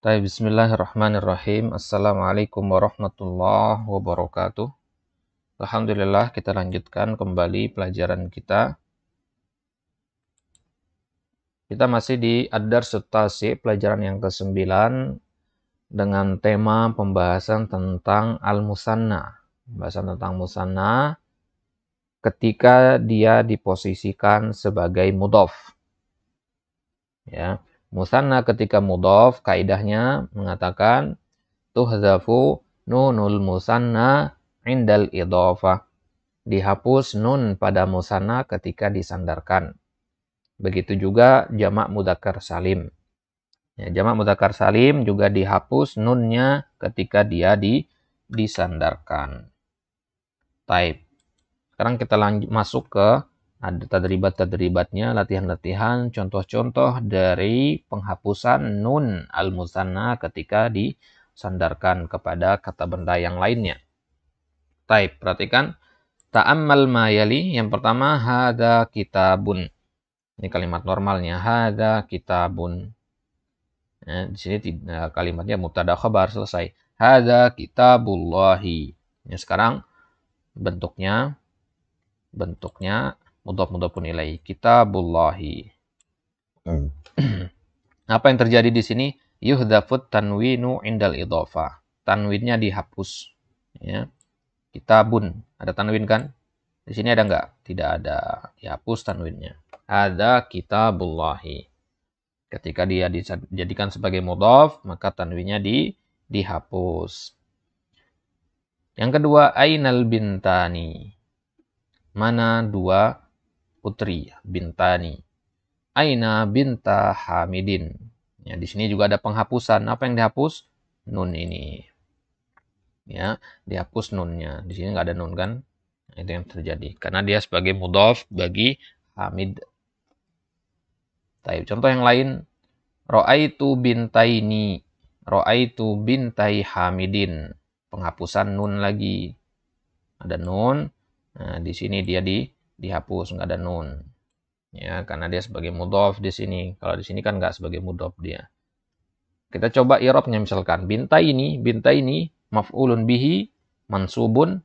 Bismillahirrahmanirrahim. Assalamualaikum warahmatullahi wabarakatuh. Alhamdulillah, kita lanjutkan kembali pelajaran kita. Kita masih di Ad-Darsut Tasi, pelajaran yang ke-9 dengan tema pembahasan tentang Al-Musanna. Pembahasan tentang Musanna ketika dia diposisikan sebagai mudhof. Ya. Musanna ketika mudhof, kaidahnya mengatakan tuhzafu nunul musanna indal idhofah. Dihapus nun pada musanna ketika disandarkan. Begitu juga jamak mudzakkar salim. Ya, jamak mudzakkar salim juga dihapus nunnya ketika dia disandarkan. Taib. Sekarang kita lanjut masuk ke ada tadribat-tadribatnya, latihan-latihan, contoh-contoh dari penghapusan nun al-musanna ketika disandarkan kepada kata benda yang lainnya. Taib, perhatikan. Ta'ammal ma yali, yang pertama hadza kitabun. Ini kalimat normalnya, hadza kitabun. Nah, di sini kalimatnya mubtada khabar selesai. Hadza kitabullahi. Ini sekarang bentuknya mudhaf-mudhafun ilaih, kitabullahi. Apa yang terjadi di sini? Yuhdafut tanwinu indal idhofah. Tanwinnya dihapus. Ya. Kitabun. Ada tanwin kan? Di sini ada enggak? Tidak ada. Dihapus tanwinnya. Ada kitabullahi. Ketika dia dijadikan sebagai mudhaf, maka tanwinnya dihapus. Yang kedua, ainal bintani. Mana dua putri? Bintani. Aina binta Hamidin. Ya, di sini juga ada penghapusan. Apa yang dihapus? Nun ini. Ya, dihapus nunnya. Di sini nggak ada nun kan? Nah, itu yang terjadi. Karena dia sebagai mudhaf bagi Hamid. Taib. Contoh yang lain. Ra'aitu bintaini. Ra'aitu bintai Hamidin. Penghapusan nun lagi. Ada nun. Nah, di sini dia dihapus, nggak ada nun. Ya, karena dia sebagai mudhaf di sini. Kalau di sini kan nggak sebagai mudhaf dia. Kita coba i'rabnya misalkan. Binta ini maf'ulun bihi mansubun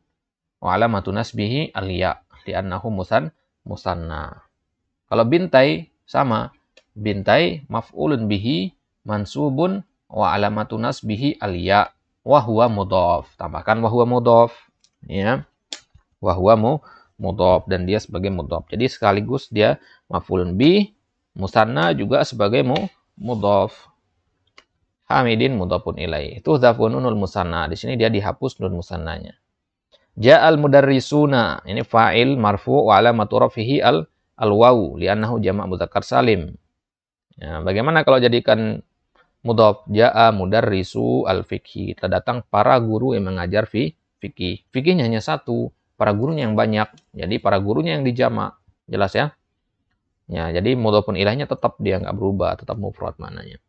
wa alamatun nasbihi al-ya li'annahu musanna. Kalau bintai sama. Bintai maf'ulun bihi mansubun wa alamatun nasbihi al-ya wa huwa mudhaf. Tambahkan wa huwa mudhaf. Ya. Wa huwa mudhaf, dan dia sebagai mudhaf. Jadi sekaligus dia maf'ulun bih, musanna juga sebagai mudhaf. Hamidin mudhafun ilaih. Itu nunul musanna. Di sini dia dihapus nun musannanya. Ja'al mudarrisuna. Ini fa'il marfu' wa alamatu rafihi al-wawu li'annahu jamak mudzakkar salim. Ya, bagaimana kalau jadikan mudhaf? Ja'a mudarrisu al-fiqhi. Kita datang para guru yang mengajar fikih. Fikihnya hanya satu. Para gurunya yang banyak. Jadi para gurunya yang dijamak. Jelas ya? Ya, jadi mudhafun ilaihnya tetap dia nggak berubah, tetap mufrad mananya.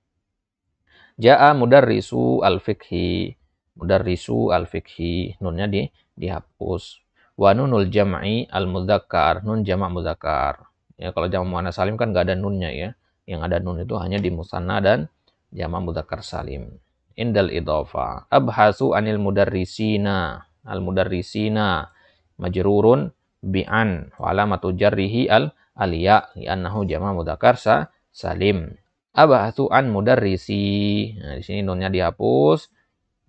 Ja'a mudarrisu al-fiqhi. Mudarrisu al-fiqhi. Nunnya dihapus. Wa nunul jam'i al-mudzakkar. Nun jamak mudzakkar. Ya, kalau jamak muannas salim kan nggak ada nunnya ya. Yang ada nun itu hanya di musanna dan jamak mudzakkar salim. Indal idhofa. Abhasu anil mudarrisina. Al-mudarrisina. Majrurun bi'an wa alamatu jarrihi al-ya li'annahu jama' mudzakkar salim. Abahatsu an mudarrisi. Nah, di sini nunnya dihapus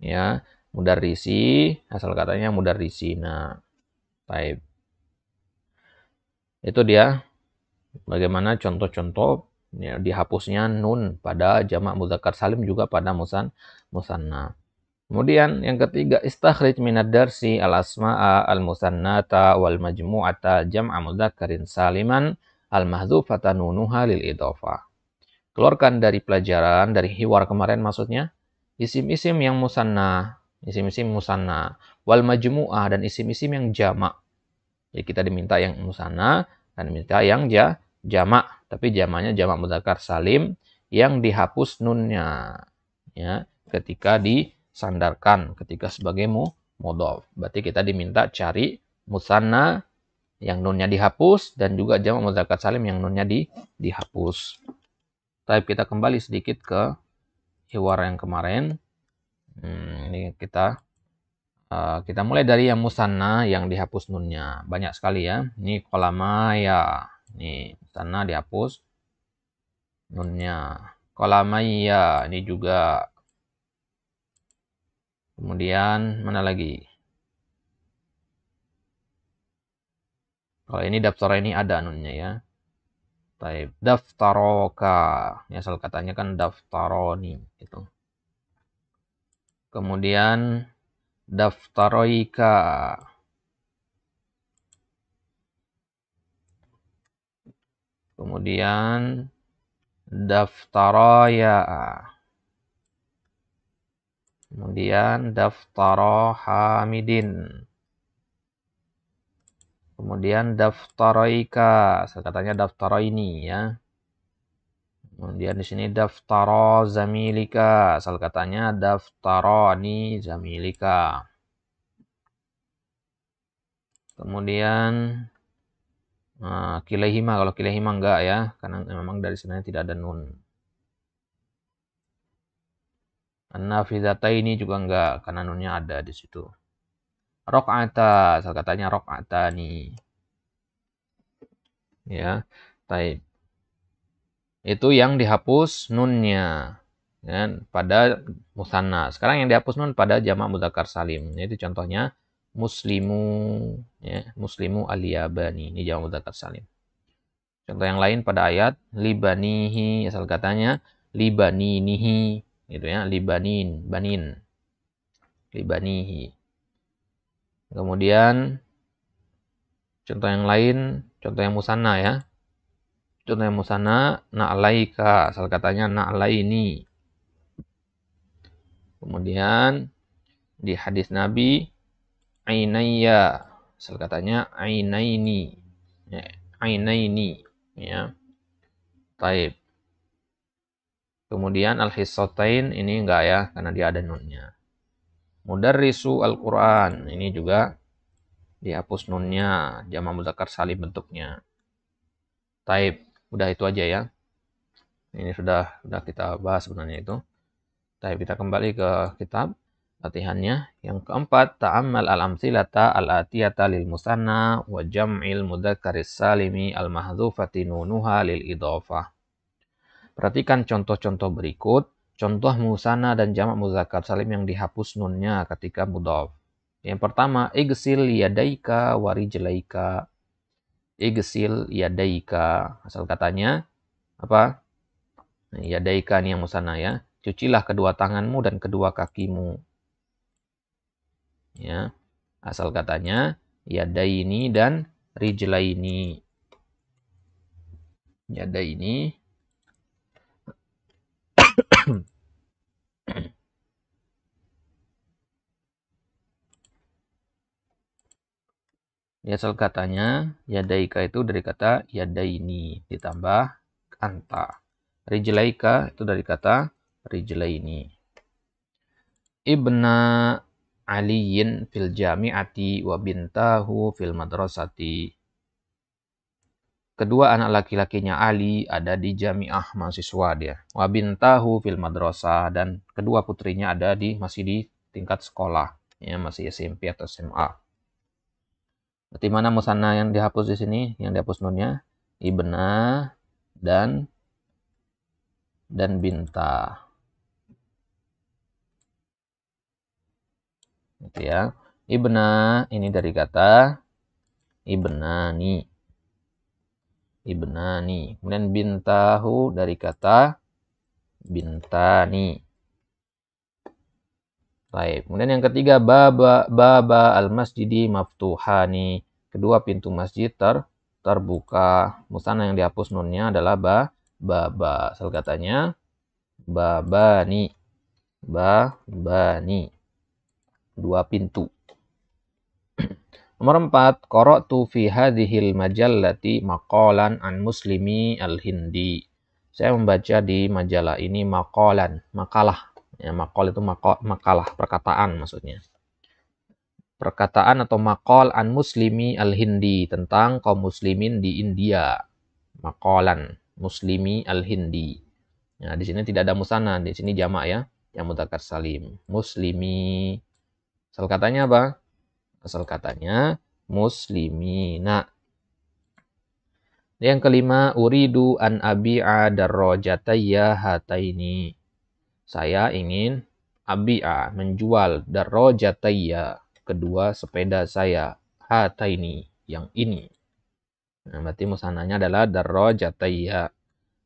ya. Mudarrisi asal katanya mudarrisina. Baik. Itu dia bagaimana contoh-contoh ya, dihapusnya nun pada jamak mudzakkar salim juga pada musanna. Kemudian yang ketiga, istakhrij minad darsi al-asma'a al-musannata wal majmu'ata jam'a mudzakkarin saliman al-mahdzufata nunuha lil idhofah. Keluarkan dari pelajaran, dari hiwar kemarin maksudnya, isim-isim yang musanna, isim-isim musanna, wal majmu'ah, dan isim-isim yang jamak. Jadi kita diminta yang musanna dan diminta yang jamak, tapi jamaknya jamak mudzakkar salim yang dihapus nunnya ya, ketika disandarkan, ketika sebagai mudhaf. Berarti kita diminta cari musanna yang nunnya dihapus dan juga jamak mudzakkar salim yang nunnya dihapus. Tapi kita kembali sedikit ke hiwar yang kemarin. Ini kita mulai dari yang musanna yang dihapus nunnya. Banyak sekali ya. Ini kolamaya. Ini musanna dihapus nunnya. Kolamaya ini juga. Kemudian mana lagi? Kalau ini daftara ini ada nunnya ya. Taib daftaroka. Ini asal katanya kan daftaroni gitu. Kemudian daftaroika. Kemudian daftaraya. Kemudian daftaro hamidin. Kemudian daftaroika, katanya daftaro ini ya. Kemudian di sini daftaro zamilika, asal katanya daftaroni zamilika. Kemudian kilahima, kalau kilahima enggak ya, karena memang dari sebenarnya tidak ada nun. An-nafidhata ini juga enggak, karena nunnya ada di situ. Rok'ata, asal katanya rok'atani. Ya, taib. Itu yang dihapus nunnya ya, pada musanna. Sekarang yang dihapus nun pada jamak mudzakkar salim. Itu contohnya muslimu ya, muslimu aliyabani. Ini jamak mudzakkar salim. Contoh yang lain pada ayat libanihi, asal katanya libaninihi gitu ya, libanin, banin. Libanihi. Kemudian contoh yang lain, contoh yang musanna ya. Contoh yang musanna na'laika, asal katanya na'laini. Kemudian di hadis Nabi ainaya, asal katanya ainaini. Ya, ainaini ya. Taib. Kemudian al-hissatain ini enggak ya, karena dia ada nunnya. Mudarrisu Al-Qur'an, ini juga dihapus nunnya, jamak mudzakkar salim bentuknya. Taib. Udah itu aja ya. Ini sudah kita bahas sebenarnya itu. Taib, kita kembali ke kitab latihannya. Yang keempat, ta'ammal al-amthilata al-atiyata lil musanna wa jam'il mudzakkaris salimi al-mahdhufati nunuha lil idhafah. Perhatikan contoh-contoh berikut, contoh musanna dan jamak mudzakkar salim yang dihapus nunnya ketika mudhaf. Yang pertama, igsil yadaika wa rijlaika. Igsil yadaika, asal katanya apa? Yadaika ini yang musanna ya. Cucilah kedua tanganmu dan kedua kakimu. Ya. Asal katanya yadaini dan rijlaini. Yadaini. Ya, asal katanya yadaika itu dari kata yadaini ditambah anta. Rijlaika itu dari kata rijlaini. Ibna aliyin fil jami'ati wa bintahu fil madrasati. Kedua anak laki-lakinya Ali ada di jami'ah, mahasiswa dia. Wa bintahu fil madrasah, dan kedua putrinya masih di tingkat sekolah, ya masih SMP atau SMA. Berarti mana musanna yang dihapus di sini? Yang dihapus nunnya ibna dan binta. Gitu ya. Ibna ini dari kata ibnani. Ibnani. Kemudian bintahu dari kata bintani. Baik. Kemudian yang ketiga, baba al-masjidi maftuhani. Kedua pintu masjid terbuka. Musanna yang dihapus nunnya adalah baba. Asal katanya babani. Babani. Dua pintu. Nomor 4, qara'tu fi hadhil majallati maqalan an Muslimi al-Hindi. Saya membaca di majalah ini makalah. Ya, maqal itu makalah, perkataan maksudnya. Perkataan atau maqal an Muslimi al-Hindi, tentang kaum muslimin di India. Maqalan Muslimi al-Hindi. Nah, di sini tidak ada musanna, di sini jamak ya. yang mudzakkar salim. Muslimi. Asal katanya apa? Asal katanya muslimina. Yang kelima, uridu an abi'a darrajatayya hataini. Saya ingin abi'a, menjual darrajatayya, kedua sepeda saya, hataini, yang ini. Nah, berarti musananya adalah darrajatayya.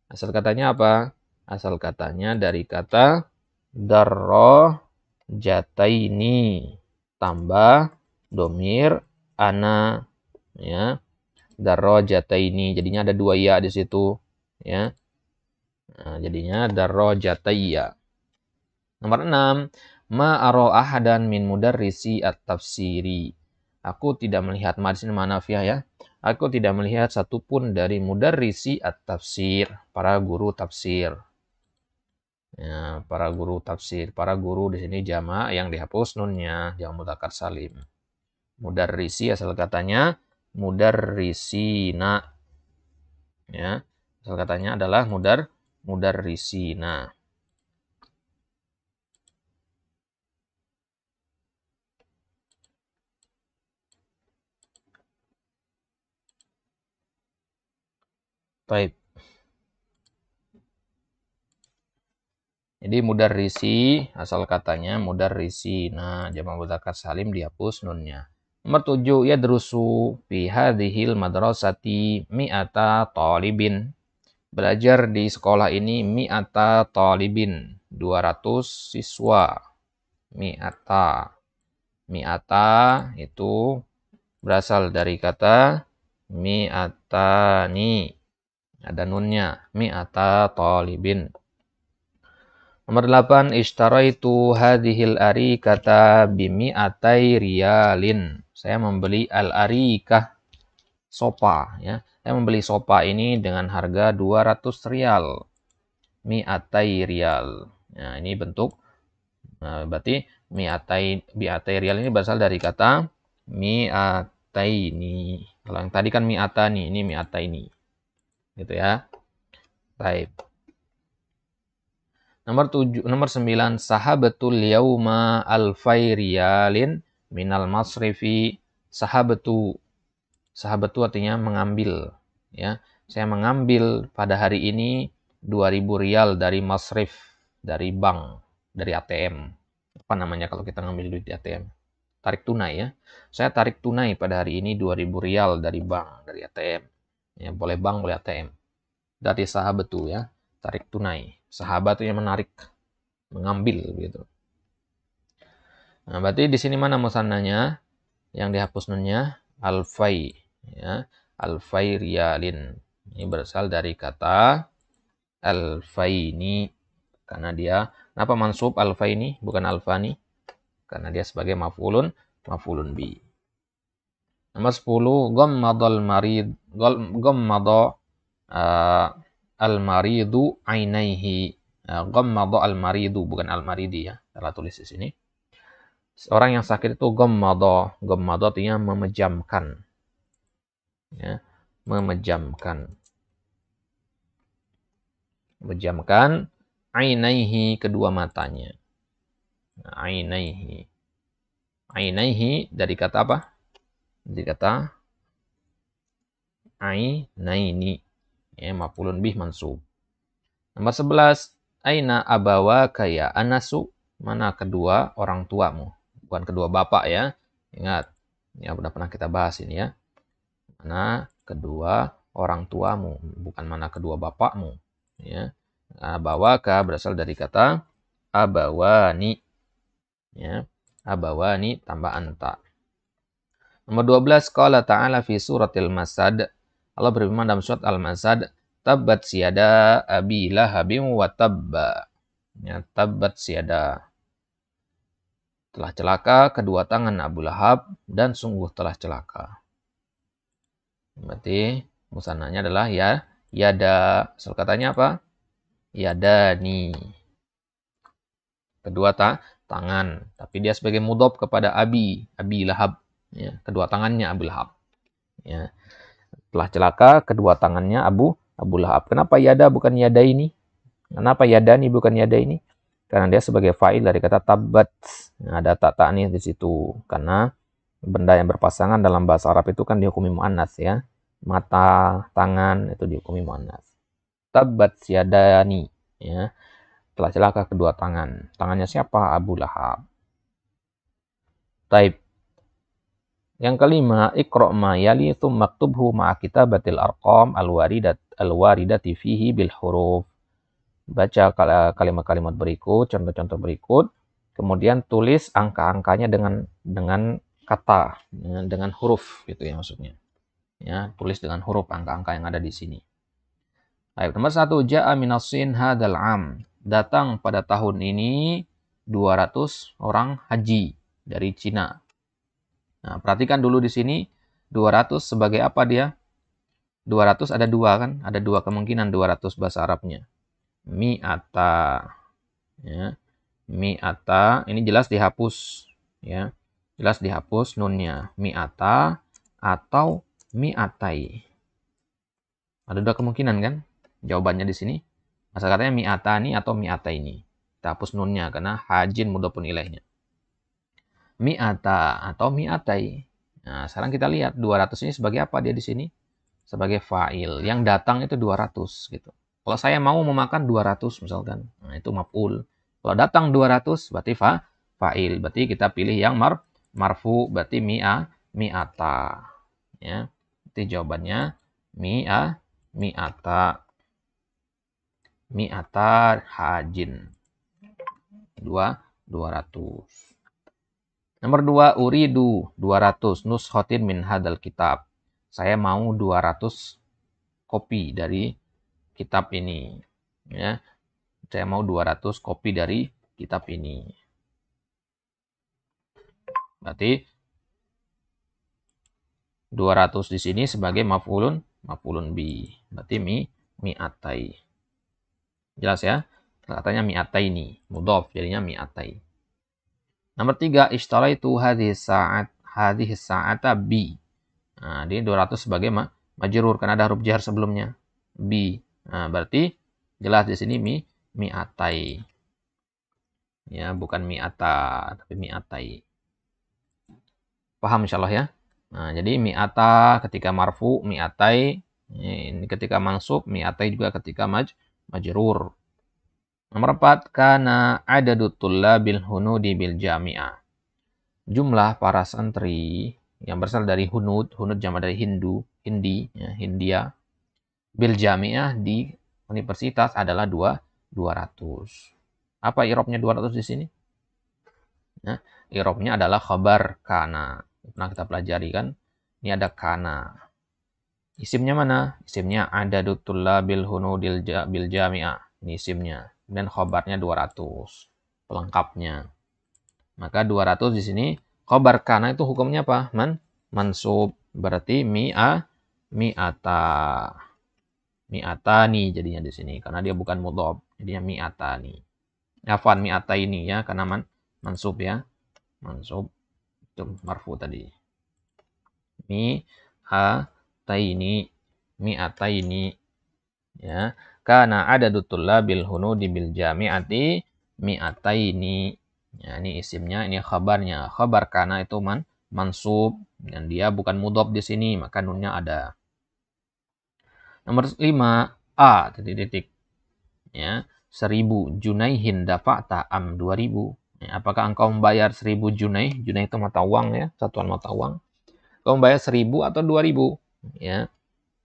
Asal katanya apa? Asal katanya dari kata darrajataini tambah domir ana, ya. Darrajataini, jadinya ada dua ya di situ, ya. Nah, jadinya darrajatayya. Nomor 6, ma ara ahadan min mudarrisi at-tafsiri. Aku tidak melihat, ma di sini ma'nafiyah ya. Aku tidak melihat satupun dari mudarrisi at-tafsir, para guru tafsir. Ya, para guru tafsir, para guru di sini jama' yang dihapus nunnya, yang mudzakkar salim. Mudarrisi asal katanya mudarrisina. Ya, asal katanya adalah mudarrisina. Baik. Jadi mudarrisi asal katanya mudarrisina, jama' mudzakkar salim dihapus nunnya. Nomor 7, yadrusu fi hadhil madrasati mi'ata talibin. Belajar di sekolah ini mi'ata talibin, 200 siswa. Mi'ata. Mi'ata itu berasal dari kata mi'atani. Ada nunnya, mi'ata talibin. Nomor 8, ishtaraitu hadhil arikata bimi'atai riyalin. Saya membeli al-arikah, sopa, ya. Saya membeli sopa ini dengan harga 200 rial. Mi'atai rial. Nah, ini bentuk, berarti mi'atai rial ini berasal dari kata mi'ataini. Kalau yang tadi kan mi'atani, ini mi'ataini. Gitu ya. Baik. Nomor 9, sahabatul yauma alfai riyalin minal masrifi. Sahabatu. Sahabatu artinya mengambil, ya. Saya mengambil pada hari ini 2000 rial dari masrif, dari bank, dari ATM. Apa namanya kalau kita ngambil duit di ATM? Tarik tunai, ya. Saya tarik tunai pada hari ini 2000 rial dari bank, dari ATM. Ya, boleh bank, boleh ATM. Dari sahabatu, ya. Tarik tunai. Sahabat itu yang menarik, mengambil gitu. Nah, berarti di sini mana musannanya? Yang dihapus nunnya alfai, ya. Alfai riyalin. Ini berasal dari kata alfaini. Karena dia, kenapa mansub alfaini bukan alfani? Karena dia sebagai maf'ulun bi. Nomor 10, ghammadal marid, ghammadha al-maridu ainaihi. Ghammadha al-maridu, bukan al-maridi, ya. Salah tulis di sini. Orang yang sakit itu ghammadha. Ghammadha artinya memejamkan. Ya, memejamkan. Memejamkan ainaihi, kedua matanya. Nah, ainaihi. Ainaihi dari kata apa? Dari kata ainaini. Ya, maf'ulun bih mansub. Nomor 11, aina abawaka ya anasu. Mana kedua orang tuamu? Bukan kedua bapak, ya. Ingat, ya udah pernah kita bahas ini, ya. Mana kedua orang tuamu, bukan mana kedua bapakmu, ya. Abawaka berasal dari kata abawani, ya. Abawani tambah anta. Nomor 12, qala ta'ala fi suratil Masad. Allah berfirman dalam surat Al-Masad, tabbat siyada abi lahabin wa tabba. Ya, tabbat siyada. Telah celaka kedua tangan Abu Lahab dan sungguh telah celaka. Berarti musananya adalah ya, yada. Asal katanya apa? Yadani. Kedua tangan, tapi dia sebagai mudhof kepada Abi Lahab. Ya, kedua tangannya Abu Lahab. Ya. Telah celaka kedua tangannya Abu Lahab. Kenapa yada bukan yada ini? Kenapa yadani bukan yada ini? Karena dia sebagai fa'il dari kata tabbat. Nah, ada tak ta'nis di situ. Karena benda yang berpasangan dalam bahasa Arab itu kan dihukumi mu'annas ya. Mata, tangan itu dihukumi mu'annas. Tabbat yadani ya. Telah celaka kedua tangan. Tangannya siapa? Abu Lahab. Taib. Yang kelima, iqra' ma yali tsumma maktubhu ma'a kitabatil arqam al-waridati fihi bil huruf. Baca kalimat-kalimat berikut, contoh-contoh berikut, kemudian tulis angka-angkanya dengan kata, dengan huruf gitu ya maksudnya. Ya, tulis dengan huruf angka-angka yang ada di sini. Baik, nomor 1, ja'a minas Sin hadzal am. Datang pada tahun ini 200 orang haji dari Cina. Nah, perhatikan dulu di sini 200 sebagai apa dia? 200 ada dua kan? Ada dua kemungkinan 200 bahasa Arabnya. Mi'ata ya. Mi'ata ini jelas dihapus ya. Jelas dihapus nunnya. Mi'ata atau mi'atai. Ada dua kemungkinan kan? Jawabannya di sini. Masa katanya mi'atani atau mi'ataini. Kita hapus nunnya karena hajin mudhofun ilaihnya. Mi'ata atau mi'atai. Nah, sekarang kita lihat 200 ini sebagai apa dia di sini? Sebagai fa'il. Yang datang itu 200 gitu. Kalau saya mau memakan 200 misalkan, nah itu maf'ul. Kalau datang 200 berarti fa'il. Berarti kita pilih yang marfu, berarti mi'ata. Ya. Itu jawabannya mi'ata. Mi'ata hajin. 200. Nomor 2, uridu 200 nuskhotin min hadal kitab. Saya mau 200 kopi dari kitab ini ya. Saya mau 200 kopi dari kitab ini. Berarti 200 di sini sebagai maf'ulun bi. Berarti mi'atai. Jelas ya? Katanya mi'atai ini, mudhof jadinya mi'atai. Nomor 3, ishtaraitu hadhihi sa'ata bi. Nah, ini 200 sebagai majrur karena ada huruf jar sebelumnya. Bi. Nah, berarti jelas di sini mi'atai. Ya, bukan mi'ata, tapi mi'atai. Paham insyaallah ya? Nah, jadi mi'ata ketika marfu, mi'atai. Ini ketika mansub, mi'atai juga ketika majrur. Nomor 4, kana adadut tullabil hunudi bil jami'ah. Jumlah para santri yang berasal dari hunud jama dari hindi, ya, Hindia. Bil jami'ah di universitas adalah 200. Apa i'rabnya 200 di sini? Ya, i'rabnya adalah khabar kana. Pernah kita pelajari kan? Ini ada kana. Isimnya mana? Isimnya adadut tullabil hunudil bil jami'ah. Ini isimnya. Dan khabarnya 200. Pelengkapnya. Maka 200 di sini khabar kana itu hukumnya apa? Mansub. Berarti mi'ata. Mi'atani jadinya di sini karena dia bukan mudhof. Jadinya mi'atani. Afwan mi'ataini ya karena mansub ya. Mansub itu marfu tadi. Mi'ataini ya. Kana adadut tullabil hunudi bil jami'ati mi'ataini. Ya, ini isimnya, ini khabarnya. Khabar kana itu mansub dan dia bukan mudhof di sini, maka nunnya ada. Nomor 5, A titik. Ya, 1000 junaihin dafa'ta am 2000. Ya, apakah engkau membayar 1000 junaih? Junaih itu mata uang ya, satuan mata uang. Kau membayar 1000 atau 2000? Ya.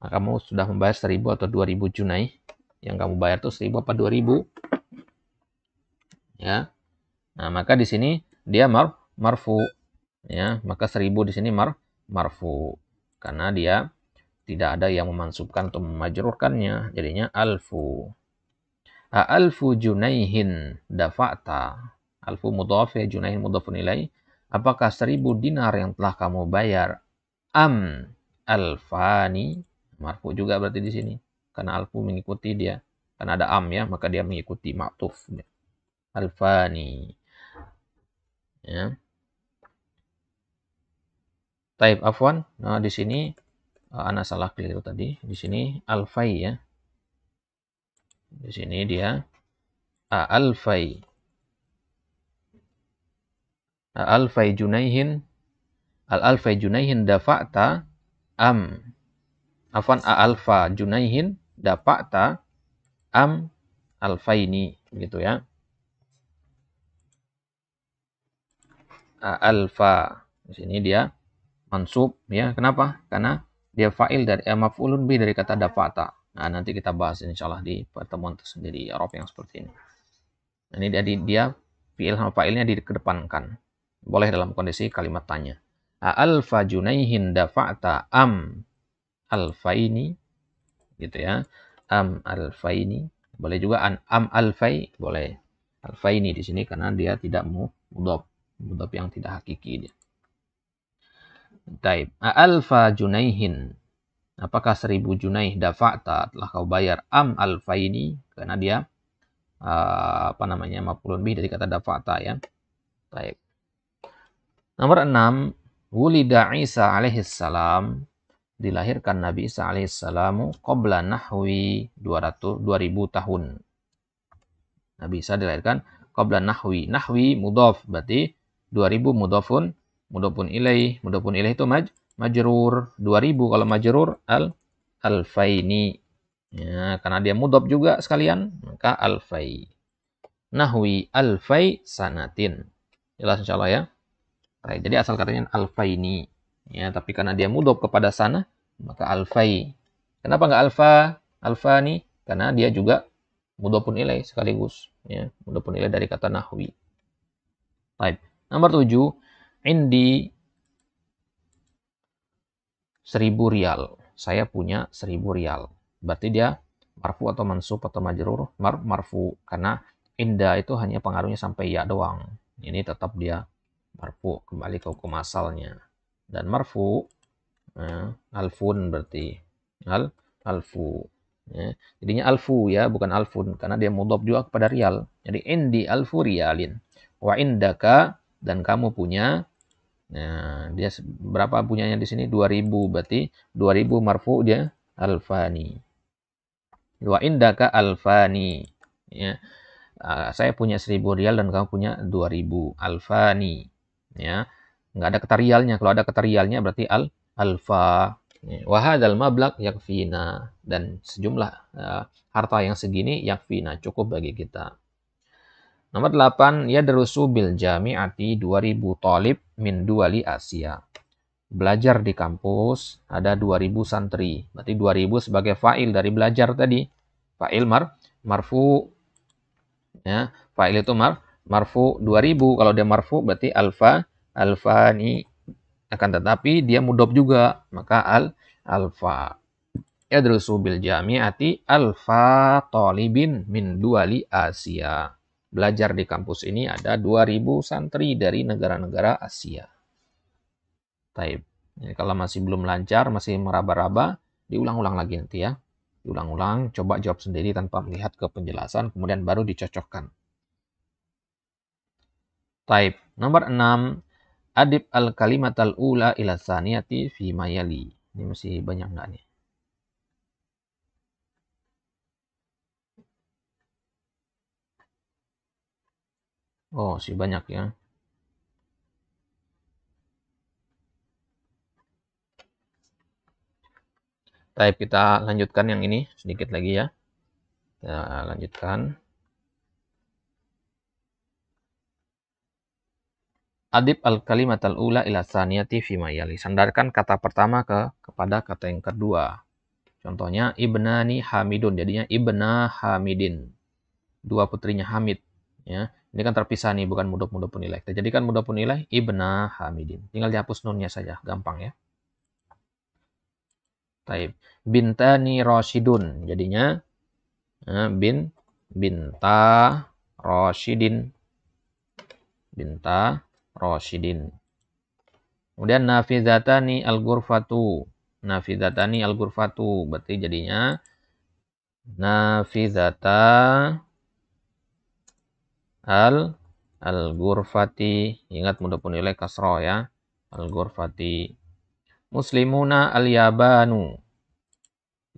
Maka kamu sudah membayar 1000 atau 2000 junaih. Yang kamu bayar itu 1000 apa 2000? Ya. Nah, maka di sini dia marfu. Ya, maka 1000 di sini marfu. Karena dia tidak ada yang memansubkan atau memajrurkannya. Jadinya alfu. Alfu junaihin dafa'ta. Alfu mudhaf ya, junaihin mudhafun ilaih. Apakah 1000 dinar yang telah kamu bayar? Am alfani. Marfu juga berarti di sini. Karena alfu mengikuti dia. Karena ada am ya, maka dia mengikuti ma'tuf. Alfani. Ya. Taib afwan. Nah, di sini ana salah keliru tadi. Di sini alfai ya. Di sini dia alfai. Alfai junaihin, alfai junaihin dafa'ta am, afan alfa junaihin dafa'ta am alfaini, gitu ya. Alfa di sini dia mansub ya. Kenapa? Karena dia fa'il dari maf'ulun bi dari kata dafa'ta. Nah, nanti kita bahas insyaallah di pertemuan tersendiri Arab yang seperti ini. Ini dia fi'il sama fa'ilnya dikedepankan. Boleh dalam kondisi kalimat tanya. Alfa junaihin dafa'ta am alfaini, gitu ya. Am alfaini. Boleh juga am alfai, boleh. Alfaini di sini karena dia tidak mudhaf yang tidak hakiki dia. Taib. Alfa junaihin. Apakah 1000 junaih dafa'ta telah kau bayar am alfaini, karena dia maf'ulun bih dari kata dafa'ta ya. Taib. Nomor 6, wulida Isa alaihi salam, dilahirkan Nabi Isa alaihi salam qabla nahwi 2000 tahun. Nabi Isa dilahirkan qabla nahwi. Nahwi mudhaf, berarti 2000 mudhafun ilaih. Mudhafun ilaih itu majrur. 2000 kalau majrur alfaini. Ya, karena dia mudhaf juga sekalian, maka alfai. Nahwi alfai sanatin. Jelas insyaallah ya. Baik, jadi asal katanya alfaini. Ya, tapi karena dia mudhaf kepada sana, maka alfai. Kenapa enggak alfani? Karena dia juga mudhafun ilaih sekaligus, ya. Mudhafun ilaih dari kata nahwi. Baik. Nomor 7, indi 1000 rial. Saya punya 1000 rial. Berarti dia marfu atau mansub atau majrur? Marfu, karena inda itu hanya pengaruhnya sampai ya doang. Ini tetap dia marfu, kembali ke hukum asalnya. Dan marfu alfun, berarti alfu. Ya. Jadinya alfu ya, bukan alfun, karena dia mudhaf juga kepada rial. Jadi indi alfu rialin. Wa indaka, dan kamu punya. Nah, dia berapa punyanya di sini? 2000, berarti 2000 marfu dia alfani. Wa indaka alfani. Ya. Saya punya 1000 rial dan kamu punya 2000 alfani. Ya. Enggak ada kata rialnya. Kalau ada kata rialnya berarti alfa. Wa hadzal mablagh yakfina, dan sejumlah harta yang segini yakfina, cukup bagi kita. Nomor 8, yadrusu bil jami'ati 2000 talib min duwali Asia. Belajar di kampus ada 2000 santri. Berarti 2000 sebagai fa'il dari belajar tadi. Fa'il marfu. Ya, fa'il itu marfu 2000. Kalau dia marfu berarti alfani. Akan tetapi dia mudhaf juga, maka alfa. Yadrusu bil jami'ati alfa talibin min duwali Asia. Belajar di kampus ini ada 2000 santri dari negara-negara Asia. Taib. Jadi kalau masih belum lancar, masih meraba-raba, diulang-ulang lagi nanti ya. Diulang-ulang, coba jawab sendiri tanpa melihat ke penjelasan, kemudian baru dicocokkan. Taib. Nomor 6, adib al-kalimat al-ula ila tsaniyati fi mayali. Ini masih banyak enggak nih? Oh, sih banyak ya. Baik, kita lanjutkan yang ini sedikit lagi ya. Kita lanjutkan. Adib al-kalimat al-ula ila tsaniyati fi mayali. Sandarkan kata pertama kepada kata yang kedua. Contohnya ibnani hamidun, jadinya ibna hamidin. Dua putrinya Hamid, ya. Ini kan terpisah nih, bukan mudhaf pun ilaih. Kita jadikan mudhaf pun ilaih ibna hamidin. Tinggal dihapus nunnya saja, gampang ya. Taib. Bintani rasyidun, jadinya binta rasyidin. Binta rasyidin. Kemudian nafizatani al-ghurfatu. Nafizatani al-ghurfatu, berarti jadinya nafizata al-ghurfati. Ingat mudhaf ilaih kasrah ya. Al-ghurfati. Muslimuna al-yabanu.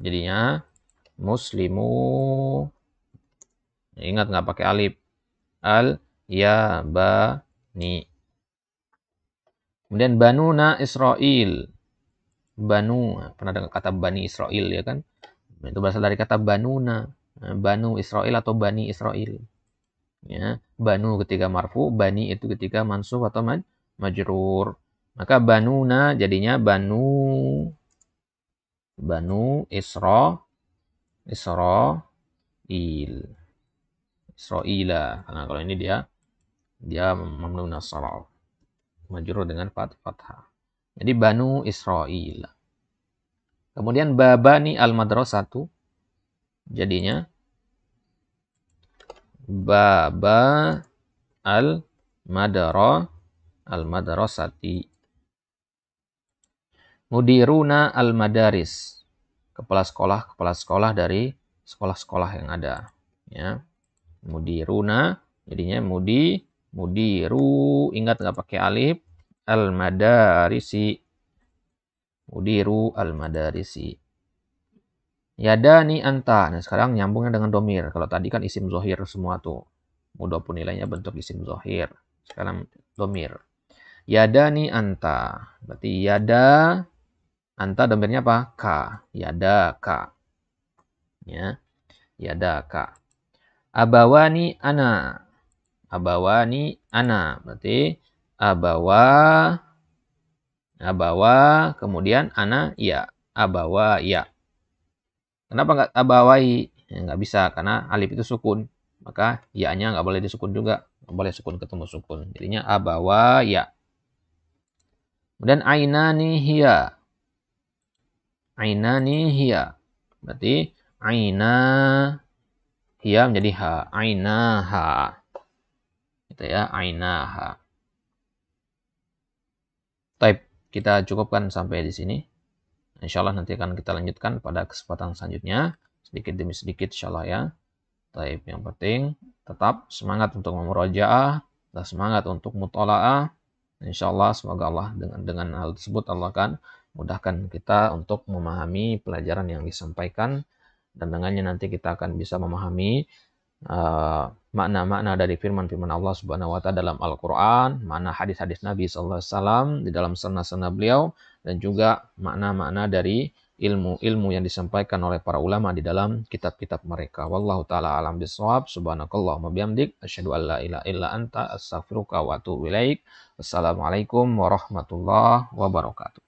Jadinya muslimu. Ingat nggak pakai alif. Al-yabani. Kemudian Banuna Israel. Banu, pernah dengar kata Bani Israel ya kan? Itu berasal dari kata Banuna. Banu Israel atau Bani Israel. Ya, Banu ketika marfu, Bani itu ketika mansub atau majrur. Maka Banuna jadinya Banu Israil. Israila. Karena kalau ini dia mamnun nasraf. Majrur dengan fathah. Jadi Banu Israil. Kemudian Babani al-madrasatu jadinya Baba al-madrasati. Mudiruna al-madaris. Kepala sekolah dari sekolah-sekolah yang ada. Ya. Mudiruna jadinya mudiru, ingat nggak pakai alif, al-madarisi. Mudiru al-madarisi. Yadani anta. Nah, sekarang nyambungnya dengan domir. Kalau tadi kan isim zohir semua tuh. Mudhofun nilainya bentuk isim zohir. Sekarang domir. Yadani anta. Berarti yada. Anta domirnya apa? Ka. Yada ka. Ya. Yada ka. Abawani ana. Abawani ana. Berarti abawa. Kemudian ana ya. Abawa ya. Kenapa nggak abawai? Ya, nggak bisa, karena alif itu sukun. Maka ya-nya nggak boleh disukun juga. Nggak boleh sukun ketemu sukun. Jadinya abawa ya. Kemudian ainani hiya. Ainani hiya. Berarti aina hiya menjadi ha. Ainaha. Gitu ya, ainaha. Baik, kita cukupkan sampai di sini. Insya Allah nanti akan kita lanjutkan pada kesempatan selanjutnya. Sedikit demi sedikit insya Allah ya. Taib, yang penting tetap semangat untuk memurojaah, dan semangat untuk mutola'ah. Insya Allah semoga Allah dengan hal tersebut Allah akan mudahkan kita untuk memahami pelajaran yang disampaikan, dan dengannya nanti kita akan bisa memahami makna-makna dari firman-firman Allah Subhanahu wa taala dalam Al-Qur'an, makna hadis-hadis Nabi sallallahu alaihi wasallam di dalam sunnah-sunnah beliau, dan juga makna-makna dari ilmu-ilmu yang disampaikan oleh para ulama di dalam kitab-kitab mereka. Wallahu taala alam bisawab. Subhanakallahumma bihamdik asyhadu an la ilaha illa anta astaghfiruka wa atubu ilaik. Wassalamualaikum warahmatullahi wabarakatuh.